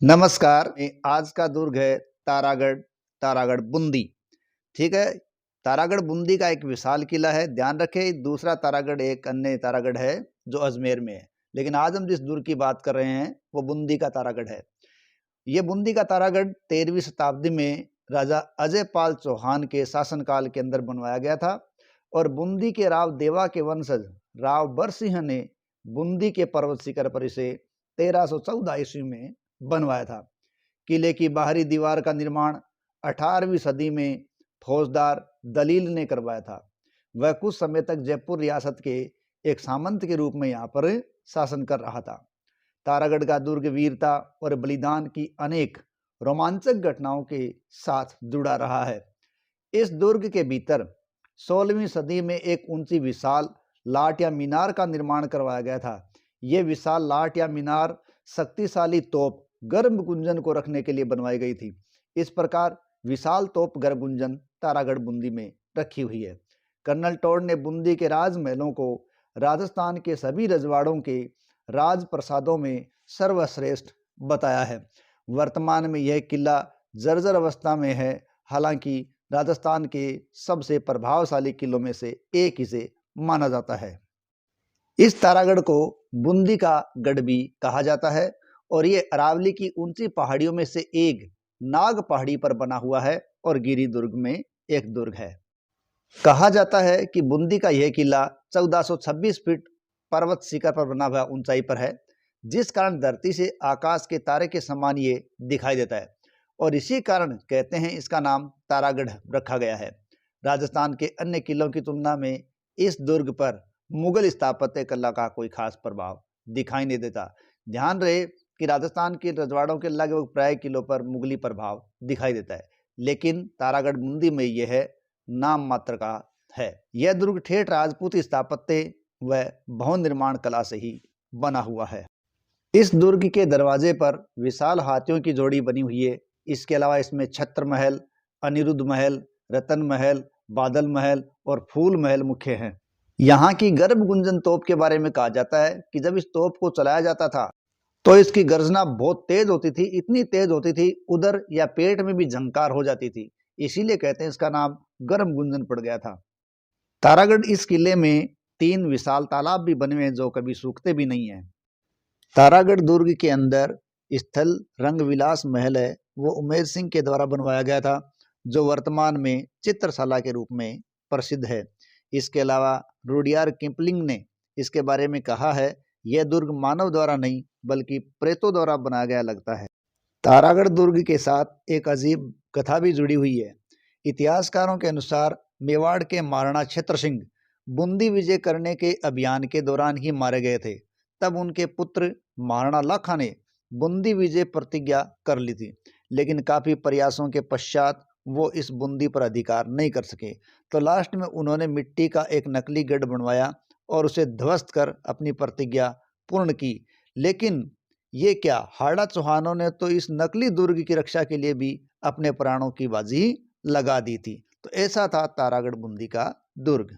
नमस्कार। आज का दुर्ग है तारागढ़। तारागढ़ बूंदी। ठीक है। तारागढ़ बूंदी का एक विशाल किला है। ध्यान रखें, दूसरा तारागढ़ एक अन्य तारागढ़ है जो अजमेर में है, लेकिन आज हम जिस दुर्ग की बात कर रहे हैं वो बूंदी का तारागढ़ है। ये बूंदी का तारागढ़ 13वीं शताब्दी में राजा अजय पाल चौहान के शासनकाल के अंदर बनवाया गया था और बूंदी के राव देवा के वंशज राव बरसिंह ने बूंदी के पर्वत शिखर पर इसे 1314 ईस्वी में बनवाया था। किले की बाहरी दीवार का निर्माण 18वीं सदी में फौजदार दलील ने करवाया था। वह कुछ समय तक जयपुर रियासत के एक सामंत के रूप में यहाँ पर शासन कर रहा था। तारागढ़ का दुर्ग वीरता और बलिदान की अनेक रोमांचक घटनाओं के साथ जुड़ा रहा है। इस दुर्ग के भीतर 16वीं सदी में एक ऊंची विशाल लाट या मीनार का निर्माण करवाया गया था। यह विशाल लाट या मीनार शक्तिशाली तोप गर्भ गुंजन को रखने के लिए बनवाई गई थी। इस प्रकार विशाल तोप गर्भ गुंजन तारागढ़ बूंदी में रखी हुई है। कर्नल टोड ने बूंदी के राजमहलों को राजस्थान के सभी रजवाड़ों के राजप्रसादों में सर्वश्रेष्ठ बताया है। वर्तमान में यह किला जर्जर अवस्था में है, हालांकि राजस्थान के सबसे प्रभावशाली किलों में से एक इसे माना जाता है। इस तारागढ़ को बूंदी का गढ़ भी कहा जाता है और ये अरावली की ऊंची पहाड़ियों में से एक नाग पहाड़ी पर बना हुआ है और गिरी दुर्ग में एक दुर्ग है। कहा जाता है कि बूंदी का यह किला 1426 फीट पर्वत शिखर पर बना हुआ ऊंचाई पर है, जिस कारण धरती से आकाश के तारे के समान ये दिखाई देता है और इसी कारण कहते हैं इसका नाम तारागढ़ रखा गया है। राजस्थान के अन्य किलों की तुलना में इस दुर्ग पर मुगल स्थापत्य कला का कोई खास प्रभाव दिखाई नहीं देता। ध्यान रहे कि राजस्थान के रजवाड़ों के लगभग प्राय किलों पर मुगली प्रभाव दिखाई देता है, लेकिन तारागढ़ बूंदी में यह नाम मात्र का है। यह दुर्ग ठेठ राजपूत स्थापत्य व भवन निर्माण कला से ही बना हुआ है। इस दुर्ग के दरवाजे पर विशाल हाथियों की जोड़ी बनी हुई है। इसके अलावा इसमें छत्र महल, अनिरुद्ध महल, रतन महल, बादल महल और फूल महल मुख्य हैं। यहाँ की गर्भ गुंजन तोप के बारे में कहा जाता है कि जब इस तोप को चलाया जाता था तो इसकी गर्जना बहुत तेज होती थी, इतनी तेज होती थी उधर या पेट में भी झंकार हो जाती थी, इसीलिए कहते हैं इसका नाम गर्भ गुंजन पड़ गया था। तारागढ़ इस किले में 3 विशाल तालाब भी बने हुए हैं जो कभी सूखते भी नहीं है। तारागढ़ दुर्ग के अंदर स्थल रंगविलास महल है, वो उमेर सिंह के द्वारा बनवाया गया था, जो वर्तमान में चित्रशाला के रूप में प्रसिद्ध है। इसके अलावा रुडियार्ड किपलिंग ने इसके बारे में कहा है, यह दुर्ग मानव द्वारा नहीं बल्कि प्रेतों द्वारा बनाया गया लगता है। तारागढ़ दुर्ग के साथ एक अजीब कथा भी जुड़ी हुई है। इतिहासकारों के अनुसार मेवाड़ के महाराणा छत्र सिंह बूंदी विजय करने के अभियान के दौरान ही मारे गए थे। तब उनके पुत्र महाराणा लाखा ने बूंदी विजय प्रतिज्ञा कर ली थी, लेकिन काफी प्रयासों के पश्चात वो इस बूंदी पर अधिकार नहीं कर सके, तो लास्ट में उन्होंने मिट्टी का एक नकली गढ़ बनवाया और उसे ध्वस्त कर अपनी प्रतिज्ञा पूर्ण की। लेकिन ये क्या, हाड़ा चौहानों ने तो इस नकली दुर्ग की रक्षा के लिए भी अपने प्राणों की बाजी लगा दी थी। तो ऐसा था तारागढ़ बूंदी का दुर्ग।